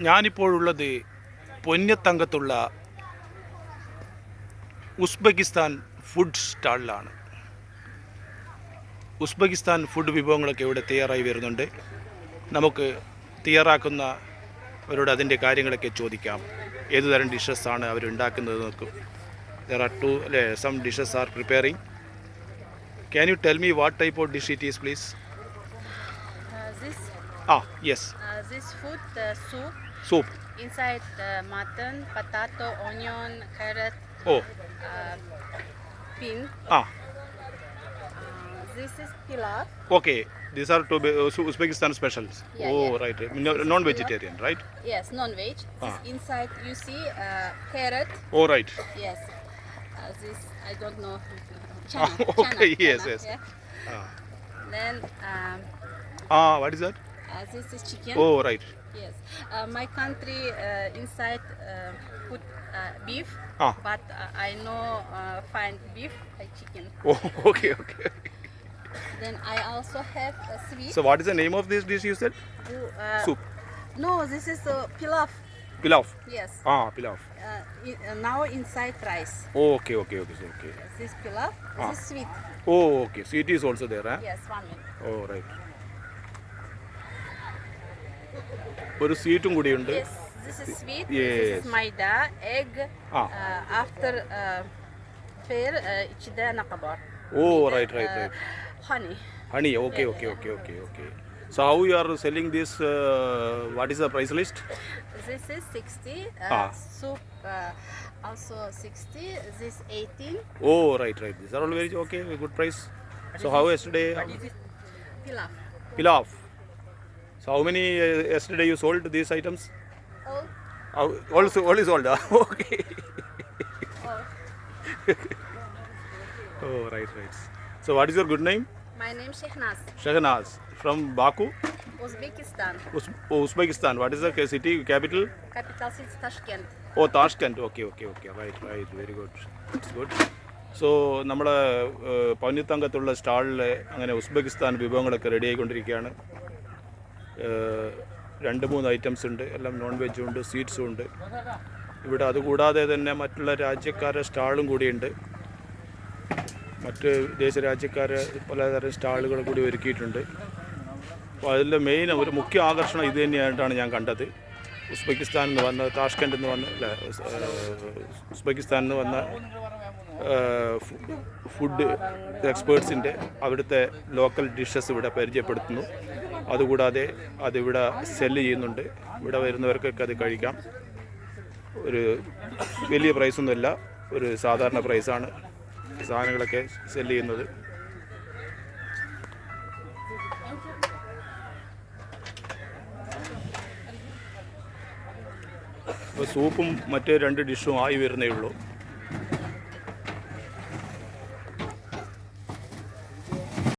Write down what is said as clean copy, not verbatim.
ഞാനിപ്പോഴുള്ളത് പൊന്നത്തങ്കത്തുള്ള Uzbekistan food സ്റ്റാളിലാണ്. Uzbekistan food വിഭവങ്ങളൊക്കെ ഇവിടെ തയ്യാറായി വരുന്നുണ്ട്. നമുക്ക് തയ്യാറാക്കുന്നവരോട് അതിൻ്റെ കാര്യങ്ങളൊക്കെ ചോദിക്കാം. ഏതുതരം ഡിഷസാണ് അവരുണ്ടാക്കുന്നത് നോക്കും. There are some dishes are preparing. Can you tell me what type of dish it is, please? This Yes. This food soup. Soup. Inside mutton, potato, onion, carrot, Oh. bean. This is pilaf. Okay. These are Uzbekistan specials. Yeah. Right. Non-vegetarian, right? Yes, non-veg. Inside you see carrot. Oh, right. Yes. This I don't know. Chana. Okay. Chana, Yes. Yeah. Then What is that? this is chicken. Oh, right. Yes. My country inside put beef, but I know find beef like chicken. Oh, okay. Then I also have a sweet. So, what is the name of this dish you said? Soup. No, this is pilaf. Pilaf. Yes. Pilaf. Now inside rice. Oh, okay. This pilaf. This is sweet. Oh, okay. Sweet is also there, huh? Yes, 1 minute. Oh, right. ഒരു സ്വീറ്റും കൂടിയുണ്ട്. Yes, this is sweet. Yes. This is maida, egg. After fair, içinde nakabar. Oh, right. Honey. Honey. Okay. So how you are selling this? What is the price list? This is 60. Soup also 60. This 18. Oh, right. These are all very okay. Good price. So how yesterday? Pilaf. Pilaf. So how many yesterday you sold these items? All sold. Okay. Oh, right. So what is your good name? My name is Shehnaz. Shehnaz. From Baku? Uzbekistan. Uzbekistan. What is the city capital? Capital city Tashkent. Oh, Tashkent. Okay. Right. Very good. It's good. So നമ്മുടെ പൊന്നത്തങ്കത്തുള്ള സ്റ്റാളിൽ അങ്ങനെ Uzbekistan വിഭവങ്ങളൊക്കെ ready ആയിക്കൊണ്ടിരിക്കുകയാണ്. 2-3 items ഉണ്ട്. എല്ലാം non വെജും ഉണ്ട്, സ്വീറ്റ്സും ഉണ്ട് ഇവിടെ. അതുകൂടാതെ തന്നെ മറ്റുള്ള രാജ്യക്കാരുടെ സ്റ്റാളും കൂടിയുണ്ട്. മറ്റ് വിദേശ രാജ്യക്കാരെ പലതരം സ്റ്റാളുകൾ കൂടി ഒരുക്കിയിട്ടുണ്ട്. അപ്പോൾ അതിൽ മെയിൻ ഒരു മുഖ്യ ആകർഷണം ഇത് തന്നെയായിട്ടാണ് ഞാൻ കണ്ടത്. ഉസ്ബെക്കിസ്ഥാനിൽ നിന്ന് വന്ന താഷ്കെൻഡിൽ നിന്ന് വന്ന ഉസ്ബെക്കിസ്ഥാനിൽ നിന്ന് വന്ന ഫുഡ് എക്സ്പേർട്സിൻ്റെ അവിടുത്തെ ലോക്കൽ ഡിഷസ് ഇവിടെ പരിചയപ്പെടുത്തുന്നു. അതുകൂടാതെ അതിവിടെ സെല്ല് ചെയ്യുന്നുണ്ട്. ഇവിടെ വരുന്നവർക്കൊക്കെ അത് കഴിക്കാം. ഒരു വലിയ പ്രൈസൊന്നുമില്ല, ഒരു സാധാരണ പ്രൈസാണ് സാധനങ്ങളൊക്കെ സെല്ല് ചെയ്യുന്നത്. ഇപ്പോൾ സൂപ്പും മറ്റേ 2 ഡിഷും ആയി വരുന്നേ ഉള്ളൂ.